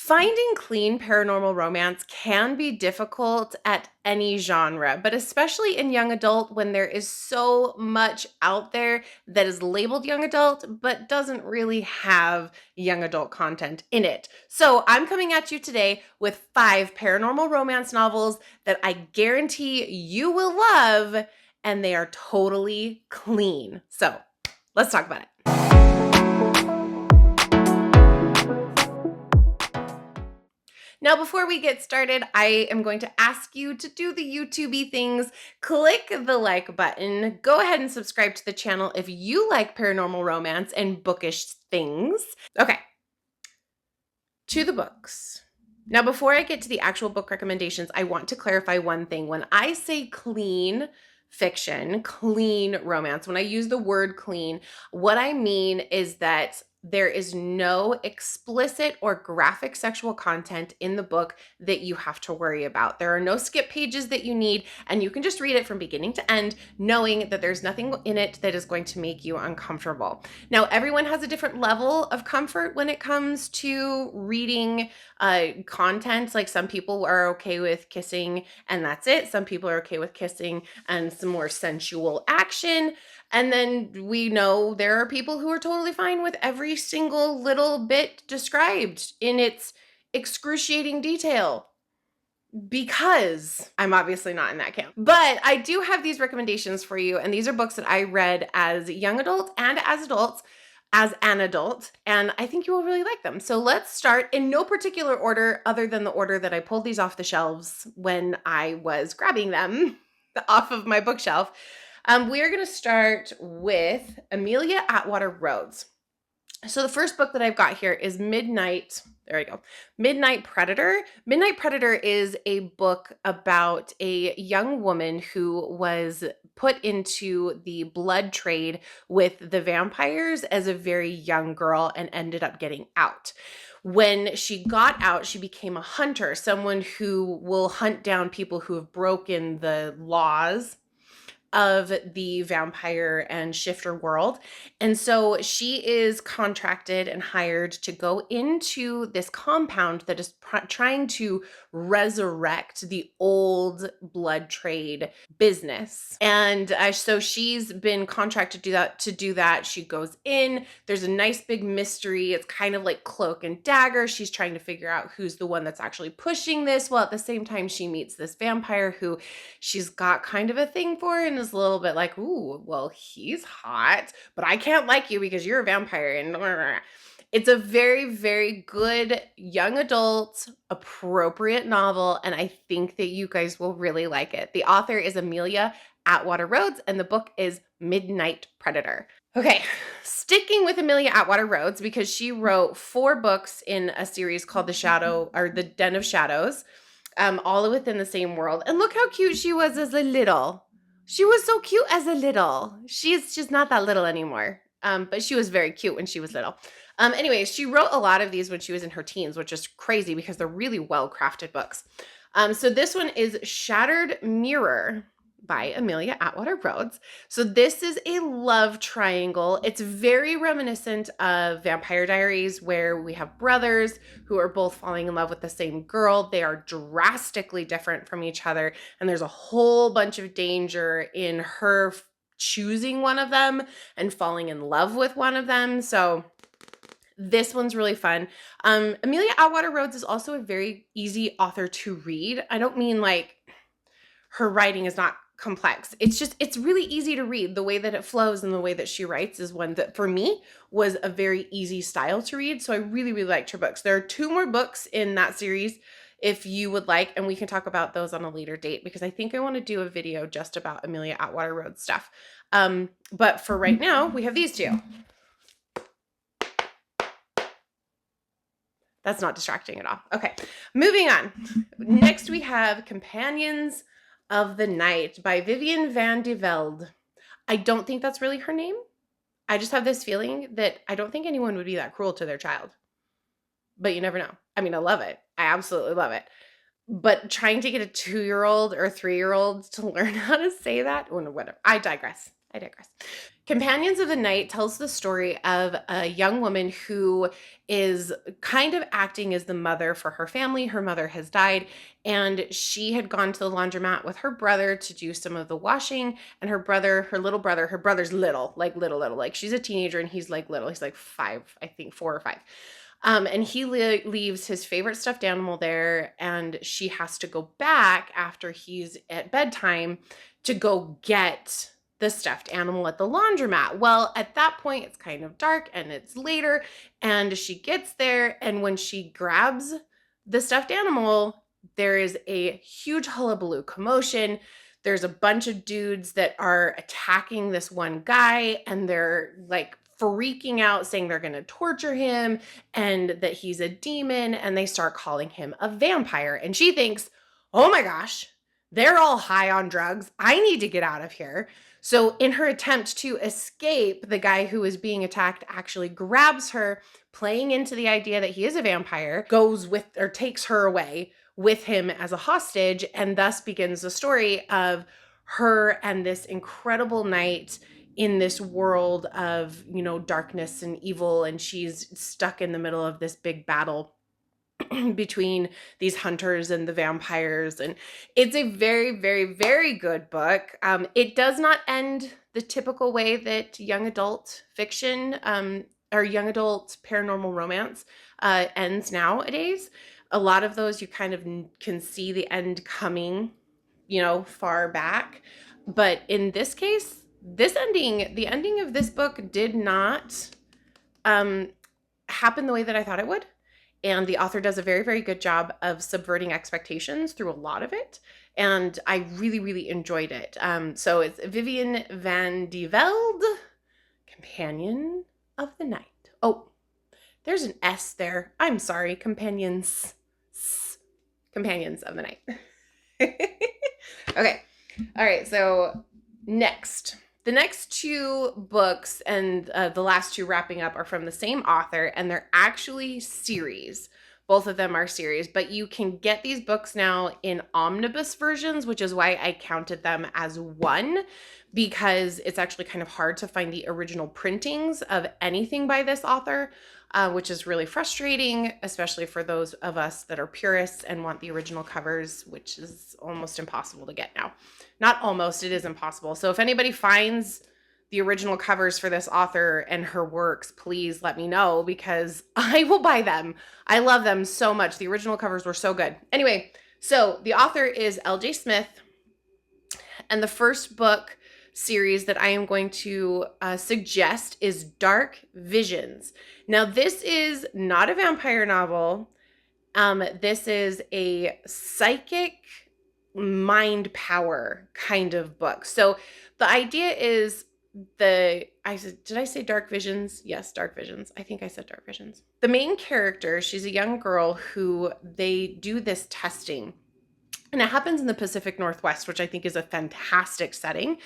Finding clean paranormal romance can be difficult at any genre, but especially in young adult when there is so much out there that is labeled young adult but doesn't really have young adult content in it. So I'm coming at you today with 5 paranormal romance novels that I guarantee you will love, and they are totally clean. So let's talk about it. Now, before we get started, I am going to ask you to do the YouTubey things. Click the like button. Go ahead and subscribe to the channel if you like paranormal romance and bookish things. Okay, to the books. Now, before I get to the actual book recommendations, I want to clarify one thing. When I say clean fiction, clean romance, when I use the word clean, what I mean is that there is no explicit or graphic sexual content in the book that you have to worry about. There are no skip pages that you need, and you can just read it from beginning to end, knowing that there's nothing in it that is going to make you uncomfortable. Now, everyone has a different level of comfort when it comes to reading content. Like some people are okay with kissing and that's it. Some people are okay with kissing and some more sensual action. And then we know there are people who are totally fine with every single little bit described in its excruciating detail, because I'm obviously not in that camp. But I do have these recommendations for you, and these are books that I read as a young adult and as an adult, and I think you will really like them. So let's start in no particular order other than the order that I pulled these off the shelves when I was grabbing them off of my bookshelf. We are going to start with Amelia Atwater-Rhodes. So the first book that I've got here is Midnight Predator. Midnight Predator is a book about a young woman who was put into the blood trade with the vampires as a very young girl and ended up getting out. When she got out, she became a hunter, someone who will hunt down people who have broken the laws of the vampire and shifter world. And so she is contracted and hired to go into this compound that is trying to resurrect the old blood trade business. And so she's been contracted to do that. She goes in. There's a nice big mystery. It's kind of like Cloak and Dagger. She's trying to figure out who's the one that's actually pushing this. Well, at the same time, she meets this vampire who she's got kind of a thing for and is a little bit like, ooh, well, he's hot, but I can't like you because you're a vampire. And it's a very, very good young adult, appropriate novel, and I think that you guys will really like it. The author is Amelia Atwater-Rhodes, and the book is Midnight Predator. Okay, sticking with Amelia Atwater-Rhodes because she wrote 4 books in a series called The Den of Shadows. All within the same world. And look how cute she was as a little. She was so cute as a little. She's just not that little anymore. But she was very cute when she was little. Anyways, she wrote a lot of these when she was in her teens, which is crazy because they're really well-crafted books. So this one is Shattered Mirror by Amelia Atwater-Rhodes. So this is a love triangle. It's very reminiscent of Vampire Diaries, where we have brothers who are both falling in love with the same girl. They are drastically different from each other, and there's a whole bunch of danger in her choosing one of them and falling in love with one of them. So this one's really fun. Amelia Atwater-Rhodes is also a very easy author to read. I don't mean like her writing is not complex. It's really easy to read. The way that it flows and the way that she writes is one that for me was a very easy style to read. So I really, really liked her books. There are 2 more books in that series if you would like, and we can talk about those on a later date because I think I want to do a video just about Amelia Atwater-Rhodes stuff. But for right now, we have these 2. That's not distracting at all. Okay, moving on. Next we have Companions of the Night by Vivian Vande. I don't think that's really her name. I just have this feeling that I don't think anyone would be that cruel to their child. But you never know. I mean, I love it. I absolutely love it. But trying to get a 2-year-old or 3-year-old to learn how to say that, or whatever. I digress. I digress. Companions of the Night tells the story of a young woman who is kind of acting as the mother for her family. Her mother has died, and she had gone to the laundromat with her brother to do some of the washing. And her brother, her brother's little, like she's a teenager and he's like little. He's like 5, I think 4 or 5. And he leaves his favorite stuffed animal there, and she has to go back after he's at bedtime to go get the stuffed animal at the laundromat. Well, at that point, it's kind of dark and it's later, and she gets there, and when she grabs the stuffed animal, there is a huge hullabaloo commotion. There's a bunch of dudes that are attacking this one guy, and they're like freaking out, saying they're going to torture him and that he's a demon, and they start calling him a vampire. And she thinks, oh my gosh, they're all high on drugs. I need to get out of here. So in her attempt to escape, the guy who is being attacked actually grabs her, playing into the idea that he is a vampire, goes with or takes her away with him as a hostage, and thus begins the story of her and this incredible knight in this world of, darkness and evil, and she's stuck in the middle of this big battle between these hunters and the vampires. And it's a very, very, very good book. It does not end the typical way that young adult fiction or young adult paranormal romance ends nowadays. A lot of those you kind of can see the end coming, far back. But in this case, the ending of this book did not happen the way that I thought it would. And the author does a very, very good job of subverting expectations through a lot of it. And I really, really enjoyed it. So it's Vivian Vande, Companion of the Night. Oh, there's an S there. I'm sorry. Companions of the Night. Okay. All right. So next. The next 2 books and the last 2 wrapping up are from the same author, and they're actually series. Both of them are series, but you can get these books now in omnibus versions, which is why I counted them as one, because it's actually kind of hard to find the original printings of anything by this author, which is really frustrating, especially for those of us that are purists and want the original covers, which is almost impossible to get now. Not almost, it is impossible. So if anybody finds the original covers for this author and her works, please let me know, because I will buy them. I love them so much. The original covers were so good. Anyway, so the author is L.J. Smith, and the first book series that I am going to suggest is Dark Visions. Now, this is not a vampire novel. This is a psychic mind power kind of book. So the idea is did I say Dark Visions? Yes, Dark Visions. I think I said Dark Visions. The main character, she's a young girl who they do this testing. And it happens in the Pacific Northwest, which I think is a fantastic setting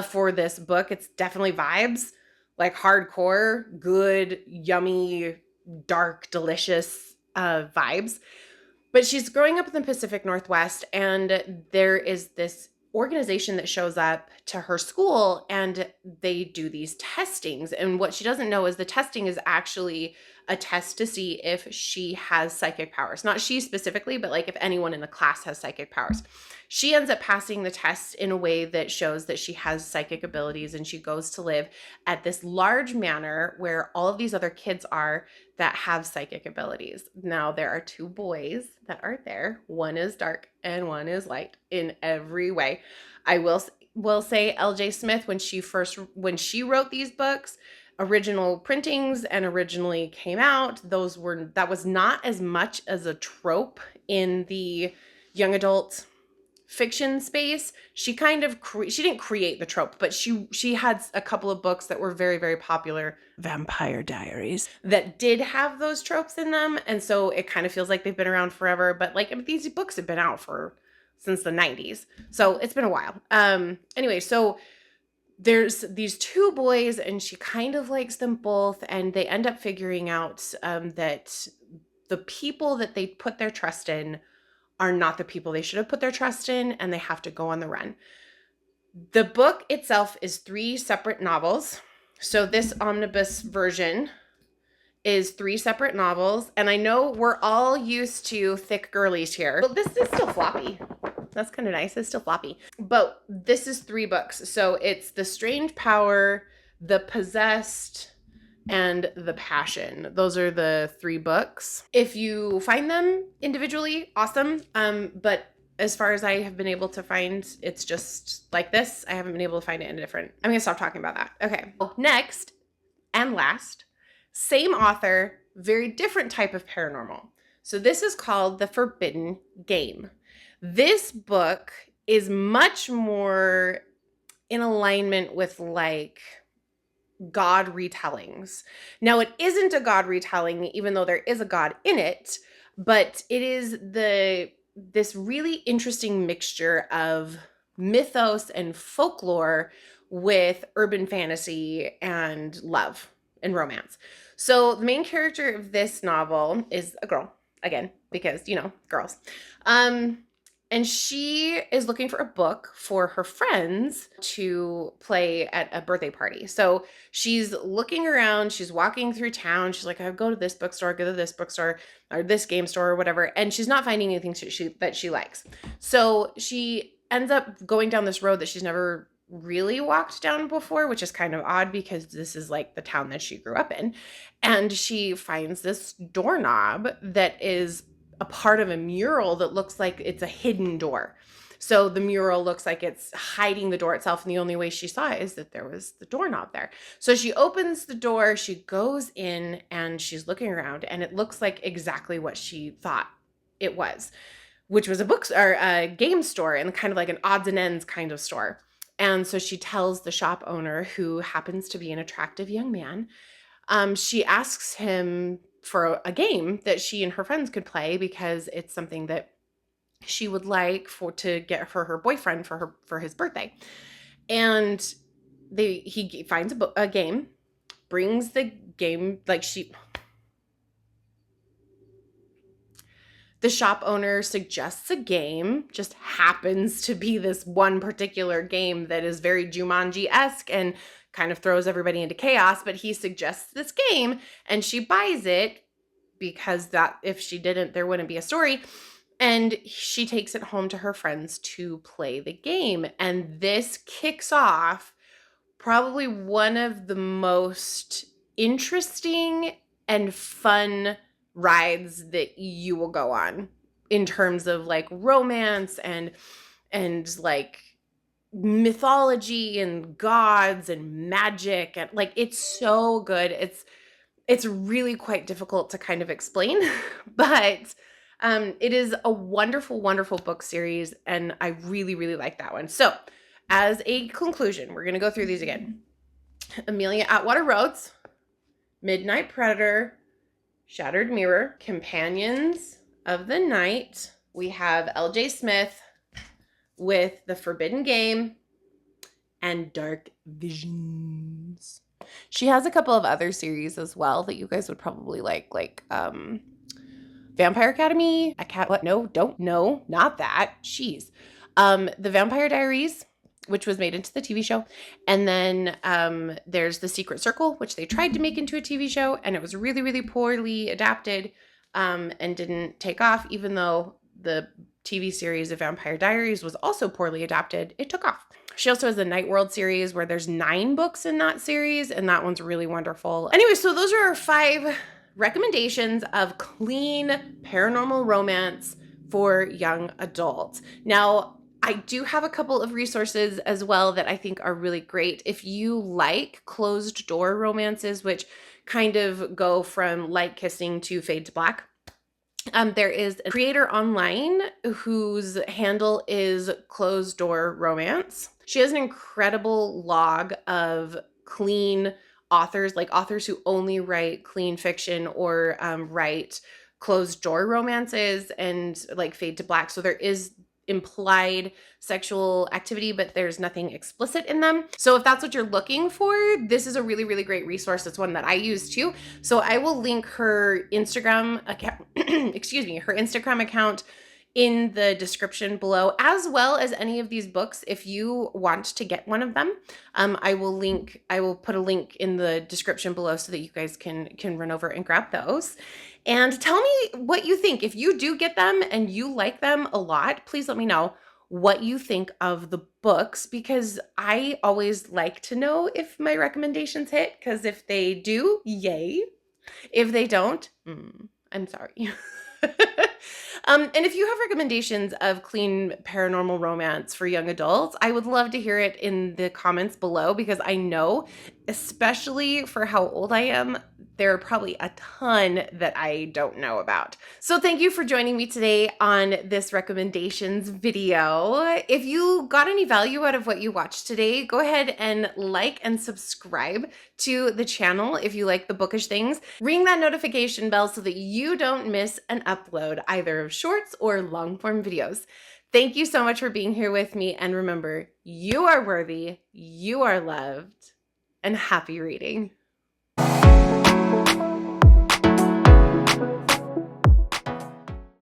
for this book. It's definitely vibes, like hardcore, good, yummy, dark, delicious vibes. But she's growing up in the Pacific Northwest, and there is this organization that shows up to her school, and they do these testings. And what she doesn't know is the testing is actually a test to see if she has psychic powers. Not she specifically, but like if anyone in the class has psychic powers. She ends up passing the test in a way that shows that she has psychic abilities, and she goes to live at this large manor where all of these other kids are that have psychic abilities. Now, there are 2 boys that are there. One is dark and one is light in every way. I will say L.J. Smith, when she wrote these books, original printings and originally came out, that was not as much as a trope in the young adult fiction space. She kind of she didn't create the trope, but she had a couple of books that were very, very popular, Vampire Diaries, that did have those tropes in them, and so it kind of feels like they've been around forever. But like these books have been out since the 90s, so it's been a while. Anyway, so there's these 2 boys, and she kind of likes them both, and they end up figuring out that the people that they put their trust in are not the people they should have put their trust in, and they have to go on the run. The book itself is 3 separate novels. So this omnibus version is 3 separate novels. And I know we're all used to thick girlies here. But this is still floppy. That's kind of nice. It's still floppy. But this is 3 books. So it's The Strange Power, The Possessed, and The Passion. Those are the 3 books. If you find them individually, awesome. But as far as I have been able to find, it's just like this. I haven't been able to find it in a different. I'm going to stop talking about that. Okay. Next and last, same author, very different type of paranormal. So this is called The Forbidden Game. This book is much more in alignment with like God retellings. Now, it isn't a God retelling, even though there is a God in it, but it is this really interesting mixture of mythos and folklore with urban fantasy and love and romance. So the main character of this novel is a girl, again, because, you know, girls. And she is looking for a book for her friends to play at a birthday party. So she's looking around, she's walking through town. She's like, I go to this bookstore, go to this bookstore, or this game store or whatever. And she's not finding anything that she likes. So she ends up going down this road that she's never really walked down before, which is kind of odd because this is like the town that she grew up in. And she finds this doorknob that is a part of a mural that looks like it's a hidden door. So the mural looks like it's hiding the door itself, and the only way she saw it is that there was the doorknob there. So she opens the door, she goes in, and she's looking around, and it looks like exactly what she thought it was, which was a book or a game store and kind of like an odds and ends kind of store. And so she tells the shop owner, who happens to be an attractive young man, she asks him for a game that she and her friends could play because it's something that she would like to get for her boyfriend for his birthday. And he finds a game, brings the game, the shop owner suggests a game, just happens to be this one particular game that is very Jumanji-esque and kind of throws everybody into chaos, but he suggests this game and she buys it because that if she didn't, there wouldn't be a story. And she takes it home to her friends to play the game. And this kicks off probably one of the most interesting and fun rides that you will go on in terms of like romance and like mythology and gods and magic, and like it's so good. It's really quite difficult to kind of explain, but it is a wonderful, wonderful book series, and I really, really like that one. So as a conclusion, we're going to go through these again. Amelia, Atwater-Rhodes, Midnight Predator, Shattered Mirror, Companions of the Night. We have L.J. Smith with The Forbidden Game and Dark Visions. She has a couple of other series as well that you guys would probably like Vampire Academy. Not that. Jeez. The Vampire Diaries, which was made into the TV show. And then there's The Secret Circle, which they tried to make into a TV show, and it was really, really poorly adapted and didn't take off, even though the TV series of Vampire Diaries was also poorly adapted. It took off. She also has the Night World series where there's 9 books in that series, and that one's really wonderful. Anyway, so those are our 5 recommendations of clean paranormal romance for young adults. Now, I do have a couple of resources as well that I think are really great. If you like closed door romances, which kind of go from light kissing to fade to black, there is a creator online whose handle is Closed Door Romance. She has an incredible log of clean authors, like authors who only write clean fiction or write closed door romances and like fade to black. So there is implied sexual activity, but there's nothing explicit in them. So if that's what you're looking for, this is a really, really great resource. It's one that I use too. So I will link her Instagram account, her Instagram account in the description below, as well as any of these books. If you want to get one of them, I will put a link in the description below so that you guys can run over and grab those. And tell me what you think. If you do get them and you like them a lot, please let me know what you think of the books, because I always like to know if my recommendations hit, because if they do, yay. If they don't, I'm sorry. And if you have recommendations of clean paranormal romance for young adults, I would love to hear it in the comments below, because I know, especially for how old I am, there are probably a ton that I don't know about. So thank you for joining me today on this recommendations video. If you got any value out of what you watched today, go ahead and like and subscribe to the channel if you like the bookish things. Ring that notification bell so that you don't miss an upload, either of shorts or long form videos. Thank you so much for being here with me, and remember, you are worthy, you are loved, and happy reading.